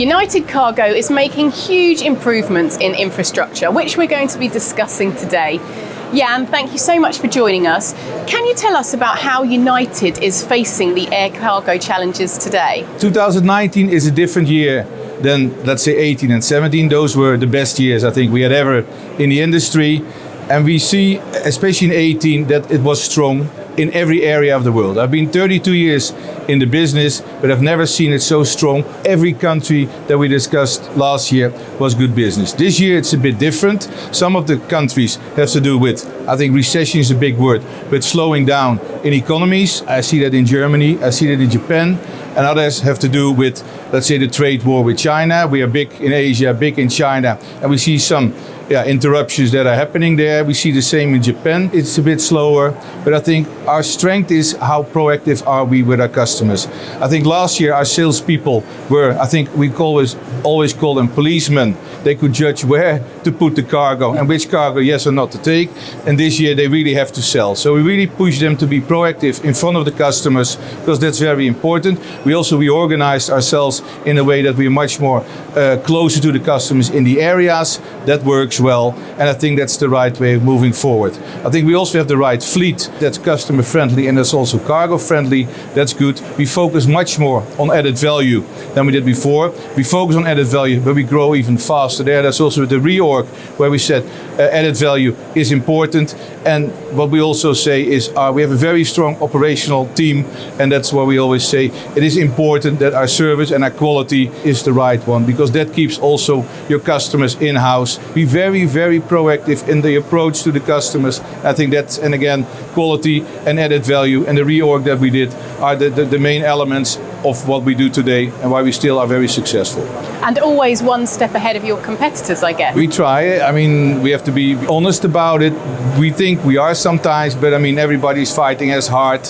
United Cargo is making huge improvements in infrastructure, which we're going to be discussing today. Jan, thank you so much for joining us. Can you tell us about how United is facing the air cargo challenges today? 2019 is a different year than, let's say, 18 and 17. Those were the best years I think we had ever in the industry. And we see, especially in 18, that it was strong in every area of the world. I've been 32 years in the business, but I've never seen it so strong. Every country that we discussed last year was good business. This year it's a bit different. Some of the countries have to do with, I think recession is a big word, but slowing down in economies. I see that in Germany, I see that in Japan, and others have to do with, let's say, the trade war with China. We are big in Asia, big in China, and we see some interruptions that are happening there. We see the same in Japan. It's a bit slower, but I think our strength is how proactive are we with our customers. I think last year our salespeople were, I think we always call them policemen. They could judge where to put the cargo and which cargo yes or not to take. And this year they really have to sell. So we really push them to be proactive in front of the customers, because that's very important. We also reorganized ourselves in a way that we're much more closer to the customers in the areas. That works well, and I think that's the right way of moving forward. I think we also have the right fleet that's customer friendly and that's also cargo friendly. That's good. We focus much more on added value than we did before. We focus on added value, but we grow even faster there. That's also the reorg where we said added value is important. And what we also say is we have a very strong operational team, and that's what we always say. It is important that our service and our quality is the right one, because that keeps also your customers in-house. Be very, very proactive in the approach to the customers. I think that's, and again, quality and added value and the reorg that we did are the main elements of what we do today and why we still are very successful. And always one step ahead of your competitors, I guess. We try. I mean, we have to be honest about it. We think we are sometimes, but I mean, everybody's fighting as hard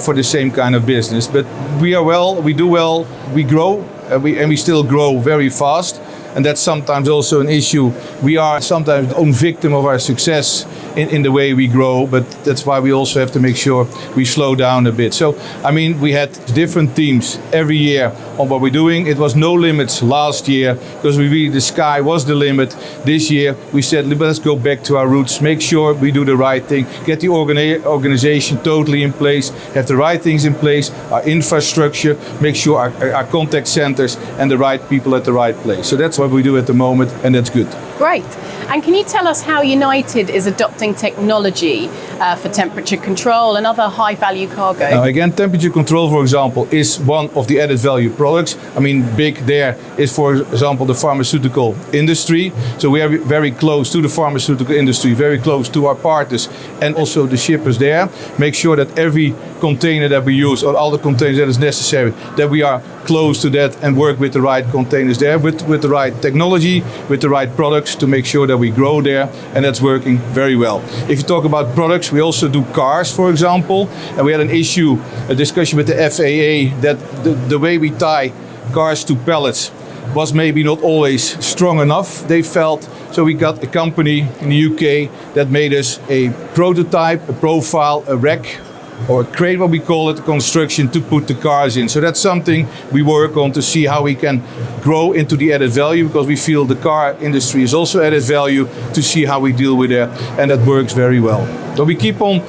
for the same kind of business. But we are well, we do well, we grow, and we still grow very fast. And that's sometimes also an issue. We are sometimes the own victim of our success in the way we grow, but that's why we also have to make sure we slow down a bit. So, I mean, we had different teams every year on what we're doing. It was no limits last year, because the sky was the limit. This year, we said, let's go back to our roots, make sure we do the right thing, get the organization totally in place, have the right things in place, our infrastructure, make sure our contact centers and the right people at the right place. So that's what we do at the moment, and that's good. Great. And can you tell us how United is adopting technology for temperature control and other high-value cargo? Now again, temperature control, for example, is one of the added value products. I mean, big there is, for example, the pharmaceutical industry. So we are very close to the pharmaceutical industry, very close to our partners and also the shippers there. Make sure that every container that we use, or all the containers that is necessary, that we are close to that and work with the right containers there, with the right technology, with the right products to make sure that we grow there, and that's working very well. If you talk about products, we also do cars, for example, and we had a discussion with the FAA that the way we tie cars to pallets was maybe not always strong enough, they felt. So we got a company in the UK that made us a prototype, a profile, a rack, or a crate, what we call it, construction to put the cars in. So that's something we work on to see how we can grow into the added value, because we feel the car industry is also added value, to see how we deal with that, and that works very well. So we keep on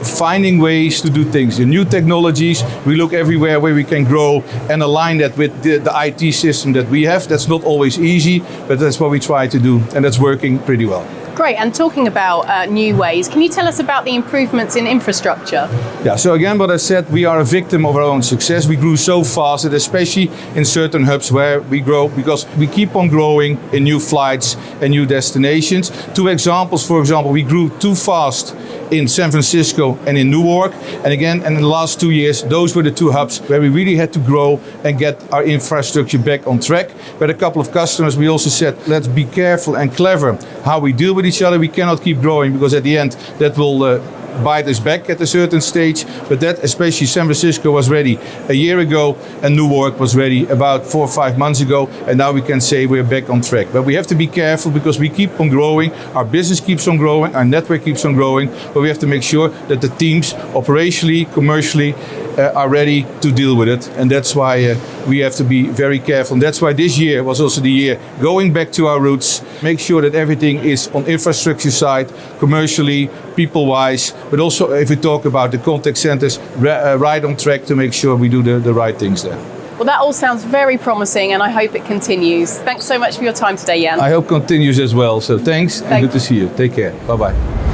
finding ways to do things. The new technologies, we look everywhere where we can grow and align that with the IT system that we have. That's not always easy, but that's what we try to do, and that's working pretty well. Great, and talking about new ways, can you tell us about the improvements in infrastructure? Yeah, so again, what I said, we are a victim of our own success. We grew so fast, that especially in certain hubs where we grow, because we keep on growing in new flights and new destinations. Two examples, for example, we grew too fast in San Francisco and in Newark. And again, in the last 2 years, those were the two hubs where we really had to grow and get our infrastructure back on track. But a couple of customers, we also said, let's be careful and clever how we deal with each other. We cannot keep growing, because at the end that will bite us back at a certain stage, but that especially San Francisco was ready a year ago and Newark was ready about 4 or 5 months ago, and now we can say we're back on track. But we have to be careful because we keep on growing, our business keeps on growing, our network keeps on growing, but we have to make sure that the teams operationally, commercially are ready to deal with it, and that's why we have to be very careful. And that's why this year was also the year going back to our roots, make sure that everything is on infrastructure side, commercially, people-wise, but also if we talk about the contact centers, right on track to make sure we do the right things there. Well, that all sounds very promising, and I hope it continues. Thanks so much for your time today, Jan. I hope continues as well. So thanks and good to see you. Take care. Bye-bye.